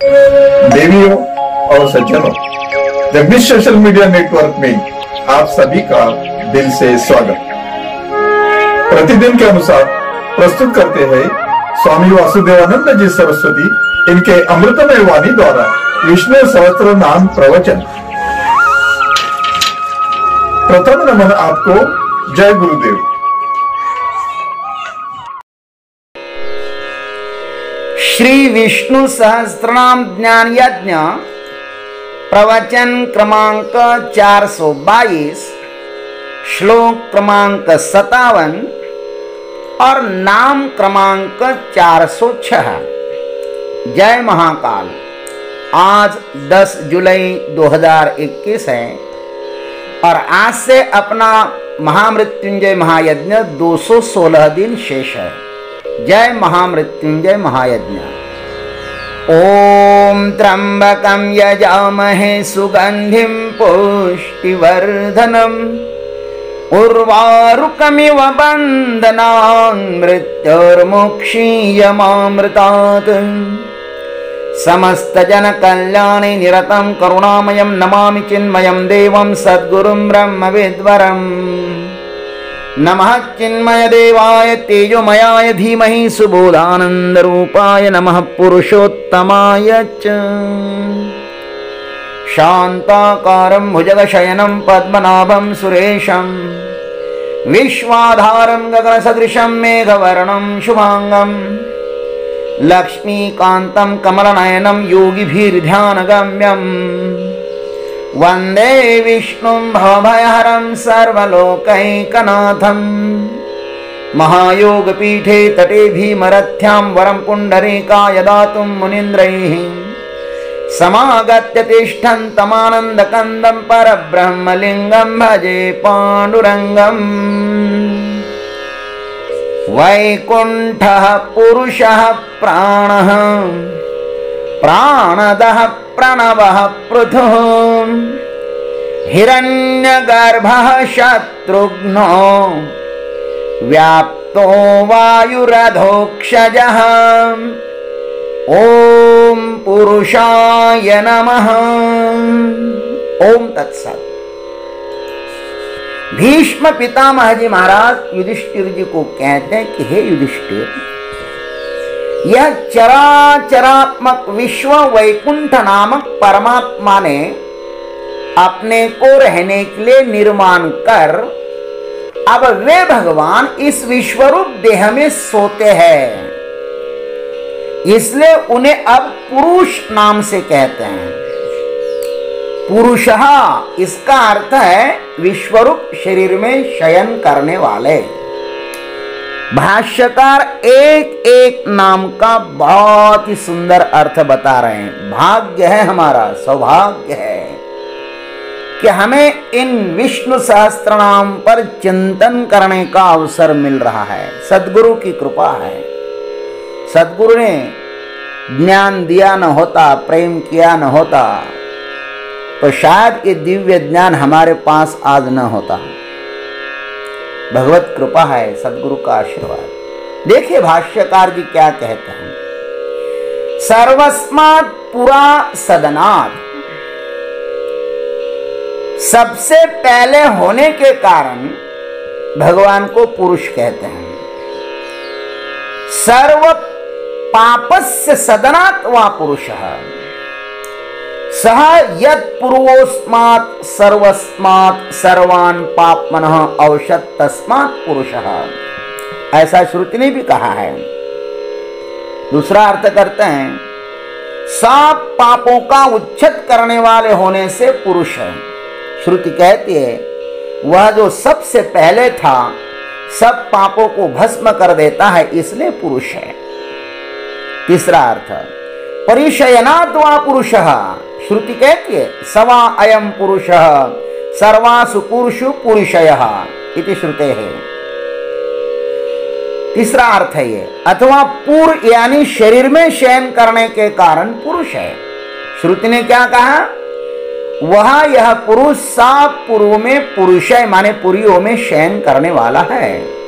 देवियों और सज्जनों, जगदीश सोशल मीडिया नेटवर्क में आप सभी का दिल से स्वागत। प्रतिदिन के अनुसार प्रस्तुत करते हैं स्वामी वासुदेवानंद जी सरस्वती इनके अमृतमय वाणी द्वारा विष्णु सहस्त्र नाम प्रवचन। प्रथम नमन आपको। जय गुरुदेव। श्री विष्णु सहस्त्रनाम ज्ञान यज्ञ प्रवचन क्रमांक 422, श्लोक क्रमांक 57 और नाम क्रमांक 406। जय महाकाल। आज 10 जुलाई 2021 है और आज से अपना महामृत्युंजय महायज्ञ 216 दिन शेष है। जय महामृत्युंजय महायज्ञ। ओम त्र्यंबकं यजामहे सुगंधिं पुष्टिवर्धनम् उर्वारुकमिव बन्धनान् मृत्युर्मुक्षीयमामृतात्। समस्त जन कल्याणे निरतं करुणामयं नमामि चिन्मयं देवं सद्गुरुं ब्रह्मविद्वरम्। नमः चिन्मय देवाय तेजोमयाय धीमहि सुबोधानंद रूपाय नमः पुरुषोत्तमाय च। शांताकारं भुजगशयनं पद्मनाभं सुरेशं विश्वाधारं गगनसदृशं मेघवर्णं शुभांगं लक्ष्मीकान्तं कमलनयनं योगिभिर्ध्यानगम्यं वंदे विष्णुं भवभयहरं सर्वलोकैकनाथं। महायोगपीठे तटे भीमरथ्यां वरं पुण्डरीकाय दातुं मुनीन्द्रैः समागत्य तिष्ठन्तमानन्दकन्दं परब्रह्मलिङ्गं भजे पाण्डुरङ्गम्। वैकुण्ठः पुरुषः प्राणः प्राणदः प्रणवः पृथुः हिरण्यगर्भः शत्रुघ्नो व्याप्तो वायुरधोक्षजः। ओम पुरुषाय नमः। ओम तत्सत्। भीष्म पितामह जी महाराज युधिष्ठिर जी को कहते हैं कि हे युधिष्ठिर, यह चराचरात्मक विश्व वैकुंठ नामक परमात्मा ने अपने को रहने के लिए निर्माण कर अब वे भगवान इस विश्वरूप देह में सोते हैं, इसलिए उन्हें अब पुरुष नाम से कहते हैं। पुरुषः इसका अर्थ है विश्वरूप शरीर में शयन करने वाले। भाष्यकार एक एक नाम का बहुत ही सुंदर अर्थ बता रहे हैं। भाग्य है हमारा, सौभाग्य है कि हमें इन विष्णु सहस्त्र नाम पर चिंतन करने का अवसर मिल रहा है। सद्गुरु की कृपा है। सद्गुरु ने ज्ञान दिया न होता, प्रेम किया न होता, तो शायद ये दिव्य ज्ञान हमारे पास आज न होता। भगवत कृपा है, सद्गुरु का आशीर्वाद। देखिए भाष्यकार जी क्या कहते हैं। सर्वस्मात् पुरा सदनात्, सबसे पहले होने के कारण भगवान को पुरुष कहते हैं। सर्व पापस्य सदनात् वा पुरुषः सह यत् पूर्वोस्मात् सर्वस्मात् सर्वान् पाप्मनः औषध तस्मात् पुरुषः। ऐसा श्रुति ने भी कहा है। दूसरा अर्थ करते हैं, सब पापों का उच्छेद करने वाले होने से पुरुष है। श्रुति कहती है वह जो सबसे पहले था सब पापों को भस्म कर देता है, इसलिए पुरुष है। तीसरा अर्थ, परिशयनात् वा पुरुषः। श्रुति कहती है सवा अयम पुरुषः सर्वासु पुरुषु पुरुषयः इति श्रुतेः। तीसरा अर्थ है ये, अथवा पूर्व यानी शरीर में शयन करने के कारण पुरुष है। श्रुति ने क्या कहा, वह यह पुरुष सब पूर्व में पुरुष है, माने पुरियों में शयन करने वाला है।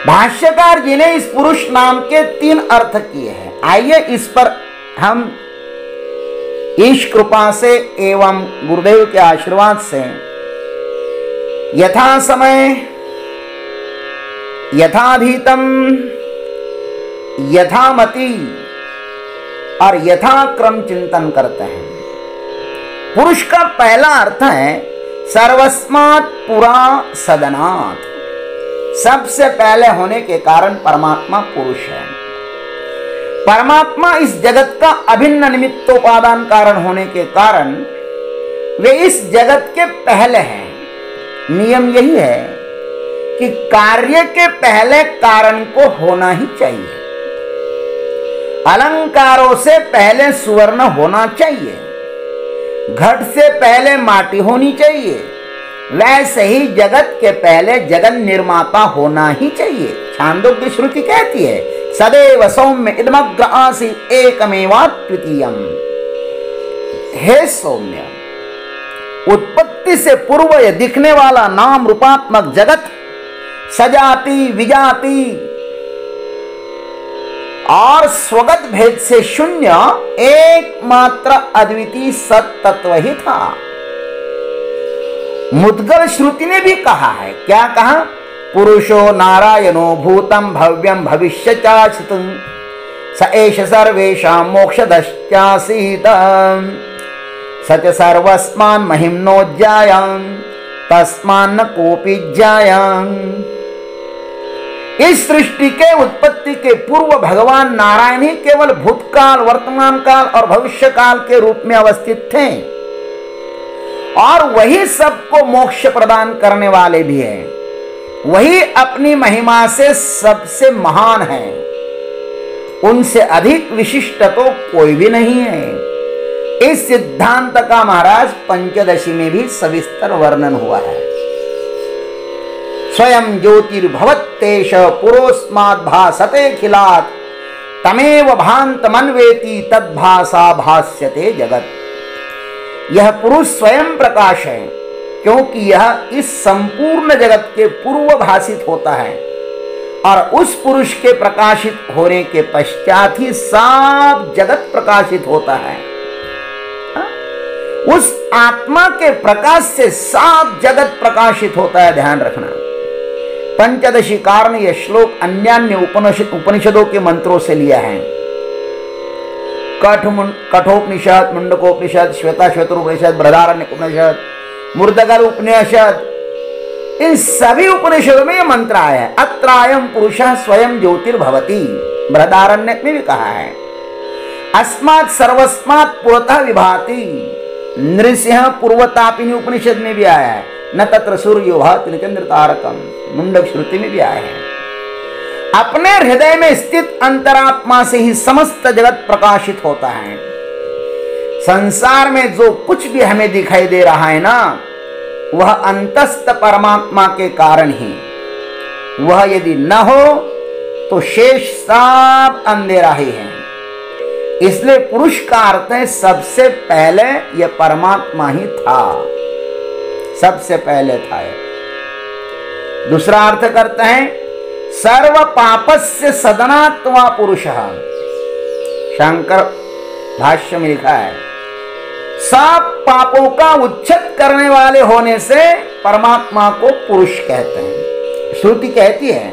भाष्यकार जी ने इस पुरुष नाम के 3 अर्थ किए हैं। आइए इस पर हम ईश कृपा से एवं गुरुदेव के आशीर्वाद से यथा समय, यथाधीतम, यथामति और यथाक्रम चिंतन करते हैं। पुरुष का पहला अर्थ है सर्वस्मात् पुरा सदनात्, सबसे पहले होने के कारण परमात्मा पुरुष है। परमात्मा इस जगत का अभिन्न निमित्तोपादान कारण होने के कारण वे इस जगत के पहले हैं। नियम यही है कि कार्य के पहले कारण को होना ही चाहिए। अलंकारों से पहले सुवर्ण होना चाहिए, घट से पहले माटी होनी चाहिए, वैसे ही जगत के पहले जगत निर्माता होना ही चाहिए। छांदोग्य श्रुति कहती है सदैव सौम्य इदमग्र आसीत् एकमेवाद्वितीयम्। हे सौम्य, उत्पत्ति से पूर्व यह दिखने वाला नाम रूपात्मक जगत सजाति विजाति और स्वगत भेद से शून्य एकमात्र अद्वितीय सत तत्व ही था। मुद्गल श्रुति ने भी कहा है, क्या कहा? पुरुषो नारायणो भूतम भव्यम भविष्यचाचित् स एष सर्वेषां मोक्षदश्चासीत् स च सर्वस्मान् महिम्नोज्जायां तस्मान्न कोपि ज्यायां। इस सृष्टि के उत्पत्ति के पूर्व भगवान नारायण ही केवल भूतकाल, वर्तमान काल और भविष्य काल के रूप में अवस्थित थे और वही सबको मोक्ष प्रदान करने वाले भी हैं। वही अपनी महिमा से सबसे महान है, उनसे अधिक विशिष्ट तो कोई भी नहीं है। इस सिद्धांत का महाराज पंचदशी में भी सविस्तर वर्णन हुआ है। स्वयं ज्योतिर्भवत्येष पुरोस्माद् भासते खिलात् तमेव भान्तमन्वेति तद्भासा भास्यते जगत्। यह पुरुष स्वयं प्रकाश है, क्योंकि यह इस संपूर्ण जगत के पूर्व भासित होता है और उस पुरुष के प्रकाशित होने के पश्चात ही सब जगत प्रकाशित होता है। उस आत्मा के प्रकाश से सब जगत प्रकाशित होता है, ध्यान रखना। पंचदशी कारण यह श्लोक अन्यान्य उपनिषदों के मंत्रों से लिया है। कठोपनिषद, मुंडकोपनिषद, श्वेताश्वतरोपनिषद, बृहदारण्यकोपनिषद, मुर्दगल उपनिषद, इन सभी उपनिषदों में यह मंत्र आया है। अत्रायं पुरुषः स्वयं ज्योतिर्भवति, बृहदारण्यक में भी कहा है। अस्मात् सर्वस्मात् पुरतः विभाति, नृसिंह पूर्वतापिनी उपनिषद में भी आया है। न तत्र सूर्यो भाति न चंद्र तारकम, मुंडक श्रुति में भी आया है। अपने हृदय में स्थित अंतरात्मा से ही समस्त जगत प्रकाशित होता है। संसार में जो कुछ भी हमें दिखाई दे रहा है ना, वह अंतस्थ परमात्मा के कारण ही। वह यदि न हो तो शेष सब अंधेरा ही है। इसलिए पुरुष का अर्थ है सबसे पहले यह परमात्मा ही था, सबसे पहले था। दूसरा अर्थ करते हैं सर्व पापस्य सदनात्वा पुरुषः। शंकर भाष्य में लिखा है सब पापों का उच्छेद करने वाले होने से परमात्मा को पुरुष कहते हैं। श्रुति कहती है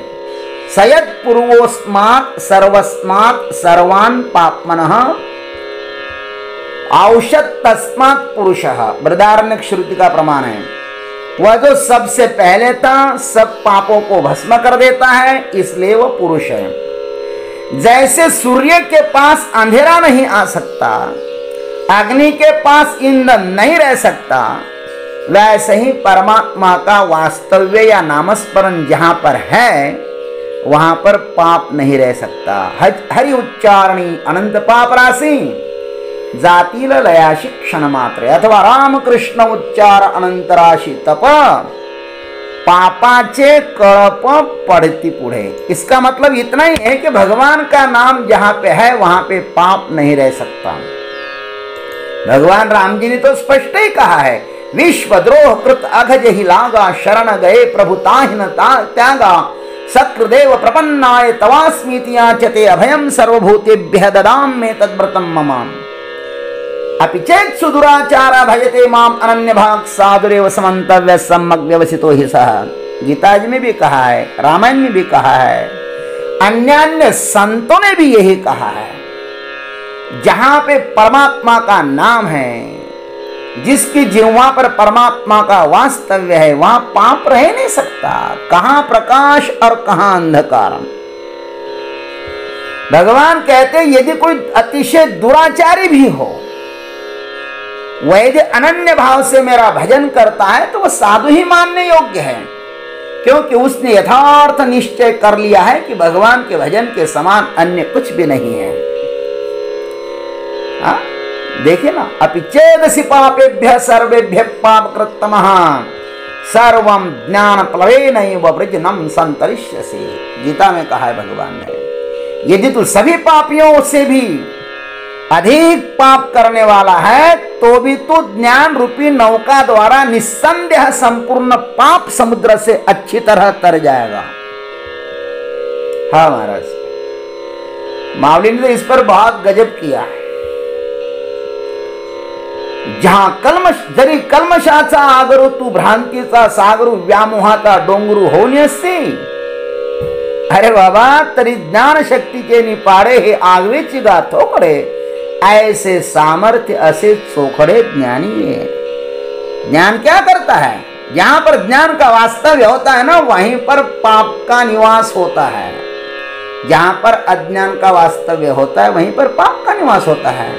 सयत् पूर्वोस्मात् सर्वस्मात् सर्वान् पाप्मनः औषध तस्मात् पुरुषः, बृहदारण्यक श्रुति का प्रमाण है। वह जो सबसे पहले था, सब पापों को भस्म कर देता है, इसलिए वह पुरुष है। जैसे सूर्य के पास अंधेरा नहीं आ सकता, अग्नि के पास ईंधन नहीं रह सकता, वैसे ही परमात्मा का वास्तव्य या नामस्मरण जहां पर है वहां पर पाप नहीं रह सकता। हरि उच्चारणी अनंत पाप राशि जातील लयाशी क्षण मात्र, अथवा रामकृष्ण उच्चार अनंत राशि तप पापाचे कळप पडती पुढे। इसका मतलब इतना ही है कि भगवान का नाम जहां पे है वहां पे पाप नहीं रह सकता। भगवान राम जी ने तो स्पष्ट ही कहा है विश्वद्रोह कृत अघ जहि लागा, शरण गए प्रभु ताहि न त्यागा, सकृदेव प्रपन्नाय तवास्मीति याचते अभयम सर्वभूतेभ्यः ददाम्ये तद्व्रतं मम। अपि चेत् सुदुराचारा भजते माम अनन्यभाग साधुरेव समन्तव्य सम्यक् व्यवसितो हि सः। गीता जी में भी कहा है, रामायण में भी कहा है, अन्य संतों ने भी यही कहा है। जहां पे परमात्मा का नाम है, जिसकी जिह्वा पर परमात्मा का वास्तव्य है, वहां पाप रह नहीं सकता। कहां प्रकाश और कहां अंधकार। भगवान कहते यदि कोई अतिशय दुराचारी भी हो, वह यदि अनन्य भाव से मेरा भजन करता है तो वह साधु ही मानने योग्य है, क्योंकि उसने यथार्थ निश्चय कर लिया है कि भगवान के भजन के समान अन्य कुछ भी नहीं है। देखिए ना, अपि चेदसि पापेभ्यः सर्वेभ्यः पापकृत्तमः सर्वं ज्ञान प्लवेनैव वृजनं संतरिष्यसि। गीता में कहा है भगवान ने, यदि तू सभी पापियों से भी अधिक पाप करने वाला है तो भी तू ज्ञान रूपी नौका द्वारा निस्संदेह संपूर्ण पाप समुद्र से अच्छी तरह तर जाएगा। हाँ महाराज, मावली ने तो इस पर बहुत गजब किया है। जहां जरी कल्मशाचा आगरू तू भ्रांतीचा सागरू व्यामोहाचा डोंगरू होण्यासी, अरे बाबा तरी ज्ञान शक्तीचे निपाडे हे आगवेची गाथोकडे, ऐसे सामर्थ्य असे चोखड़े ज्ञानी है। ज्ञान क्या करता है? जहां पर ज्ञान का वास्तव्य होता है ना, वहीं पर पाप का निवास होता है। जहां पर अज्ञान का वास्तव्य होता है वहीं पर पाप का निवास होता है।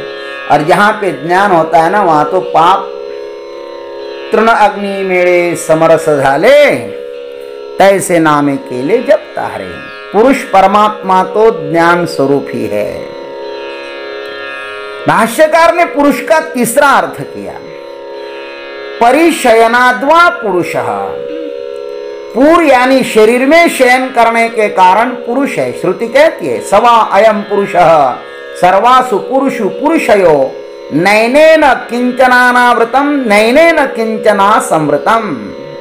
और जहां पे ज्ञान होता है ना, वहां तो पाप तृण अग्नि मेळे समरस झाले, तैसे नामे केले जब तारे। पुरुष परमात्मा तो ज्ञान स्वरूप ही है। भाष्यकार ने पुरुष का तीसरा अर्थ किया, परिशयनाद्वा पुरुषः। पूर यानी शरीर में शयन करने के कारण पुरुष है। श्रुति कहती है सवा अयम पुरुषः सर्वासु पुरुषु पुरुषयो नैनेन किंचनानावृतम नैनेन किंचना संवृतम।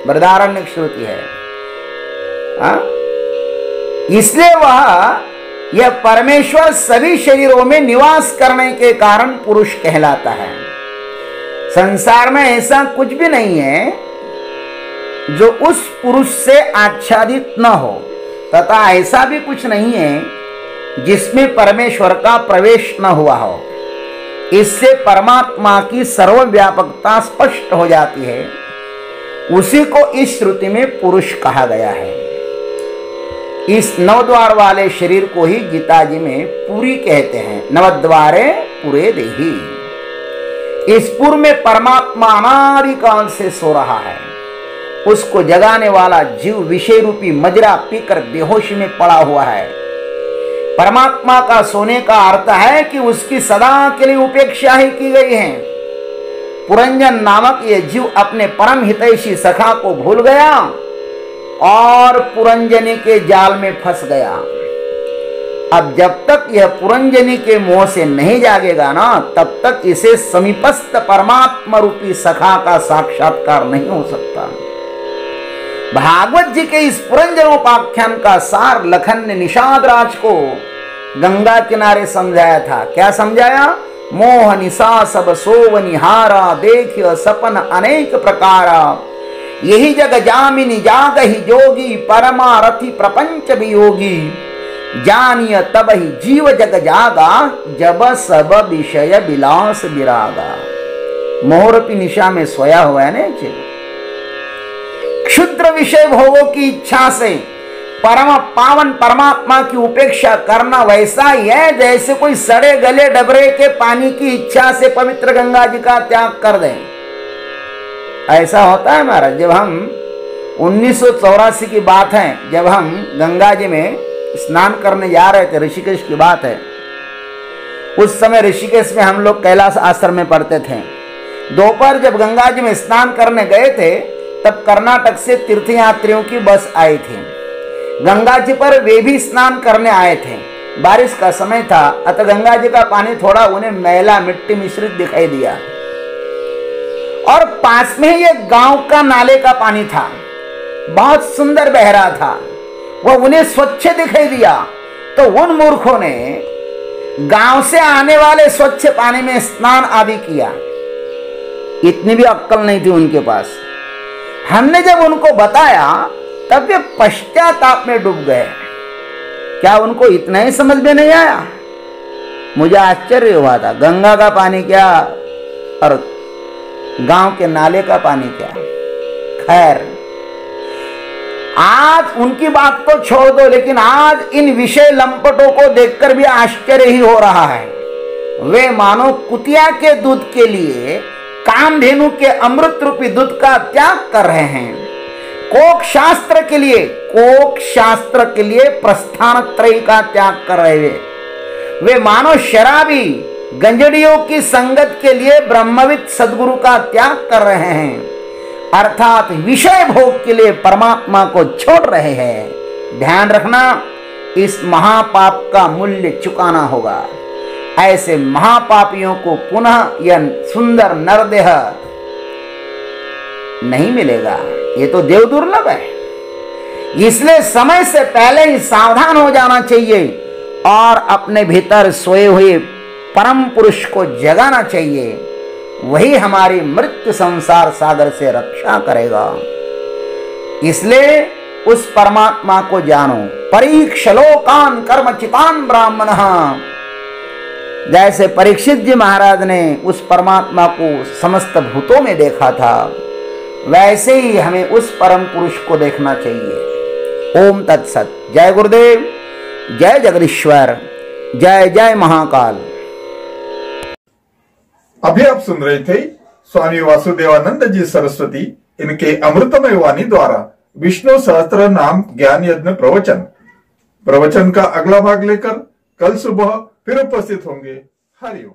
बृहदारण्यक श्रुति है। इसलिए वह यह परमेश्वर सभी शरीरों में निवास करने के कारण पुरुष कहलाता है। संसार में ऐसा कुछ भी नहीं है जो उस पुरुष से आच्छादित न हो, तथा ऐसा भी कुछ नहीं है जिसमें परमेश्वर का प्रवेश न हुआ हो। इससे परमात्मा की सर्वव्यापकता स्पष्ट हो जाती है। उसी को इस श्रुति में पुरुष कहा गया है। इस नवद्वार वाले शरीर को ही गीता जी में पुरी कहते हैं। नवद्वारे पुरे देही। इस पुर में परमात्मा अनादि काल से सो रहा है। उसको जगाने वाला जीव विषय रूपी मदिरा पीकर बेहोशी में पड़ा हुआ है। परमात्मा का सोने का अर्थ है कि उसकी सदा के लिए उपेक्षा ही की गई है। पुरंजन नामक यह जीव अपने परम हितैषी सखा को भूल गया और पुरंजनी के जाल में फंस गया। अब जब तक यह पुरंजनी के मोह से नहीं जागेगा ना, तब तक इसे समीपस्थ परमात्मा रूपी सखा का साक्षात्कार नहीं हो सकता। भागवत जी के इस पुरंजनोपाख्यान का सार लखन ने निषाद राज को गंगा किनारे समझाया था। क्या समझाया? मोह निशा सब सोव निहारा, देखियो सपन अनेक प्रकारा। यही जग जामिनी जाग ही जोगी, परमारथी प्रपंच वियोगी। जानिय तब ही जीव जग जागा, जब सब विषय विलास विरागा। मोहरूपी निशा में सोया हुआ है ना जीव। क्षुद्र विषय भोगों की इच्छा से परम पावन परमात्मा की उपेक्षा करना वैसा ही है जैसे कोई सड़े गले डबरे के पानी की इच्छा से पवित्र गंगा जी का त्याग कर दें। ऐसा होता है महाराज। जब हम 1984 की बात है, जब हम गंगा जी में स्नान करने जा रहे थे, ऋषिकेश की बात है। उस समय ऋषिकेश में हम लोग कैलाश आश्रम में पढ़ते थे। दोपहर जब गंगा जी में स्नान करने गए थे, तब कर्नाटक से तीर्थयात्रियों की बस आई थी। गंगा जी पर वे भी स्नान करने आए थे। बारिश का समय था, अतः गंगा जी का पानी थोड़ा उन्हें मैला मिट्टी मिश्रित दिखाई दिया। और पास में ही एक गांव का नाले का पानी था, बहुत सुंदर बह रहा था। वह उन्हें स्वच्छ दिखाई दिया तो उन मूर्खों ने गांव से आने वाले स्वच्छ पानी में स्नान आदि किया। इतनी भी अक्कल नहीं थी उनके पास। हमने जब उनको बताया तब वे पश्चाताप में डूब गए। क्या उनको इतना ही समझ में नहीं आया? मुझे आश्चर्य हुआ था, गंगा का पानी क्या और गांव के नाले का पानी क्या। खैर, आज उनकी बात तो छोड़ दो, लेकिन आज इन विषय लंपटों को देखकर भी आश्चर्य ही हो रहा है। वे मानो कुतिया के दूध के लिए कामधेनु के अमृत रूपी दूध का त्याग कर रहे हैं। कोक शास्त्र के लिए प्रस्थान त्रयी का त्याग कर रहे हैं। वे मानो शराबी गंजड़ियों की संगत के लिए ब्रह्मविद सदगुरु का त्याग कर रहे हैं, अर्थात विषय भोग के लिए परमात्मा को छोड़ रहे हैं। ध्यान रखना, इस महापाप का मूल्य चुकाना होगा। ऐसे महापापियों को पुनः यह सुंदर नरदेह नहीं मिलेगा। ये तो देव दुर्लभ है। इसलिए समय से पहले ही सावधान हो जाना चाहिए और अपने भीतर सोए हुए परम पुरुष को जगाना चाहिए। वही हमारी मृत्यु संसार सागर से रक्षा करेगा। इसलिए उस परमात्मा को जानो। परीक्ष लोकान कर्मचितान ब्राह्मणः। जैसे परीक्षित जी महाराज ने उस परमात्मा को समस्त भूतों में देखा था, वैसे ही हमें उस परम पुरुष को देखना चाहिए। ओम तत्सत। जय गुरुदेव, जय जगदीश्वर, जय जय महाकाल। अभी आप सुन रहे थे स्वामी वासुदेवानंद जी सरस्वती इनके अमृतमय वाणी द्वारा विष्णु सहस्त्र नाम ज्ञान यज्ञ प्रवचन का अगला भाग लेकर कल सुबह फिर उपस्थित होंगे। हरिओम।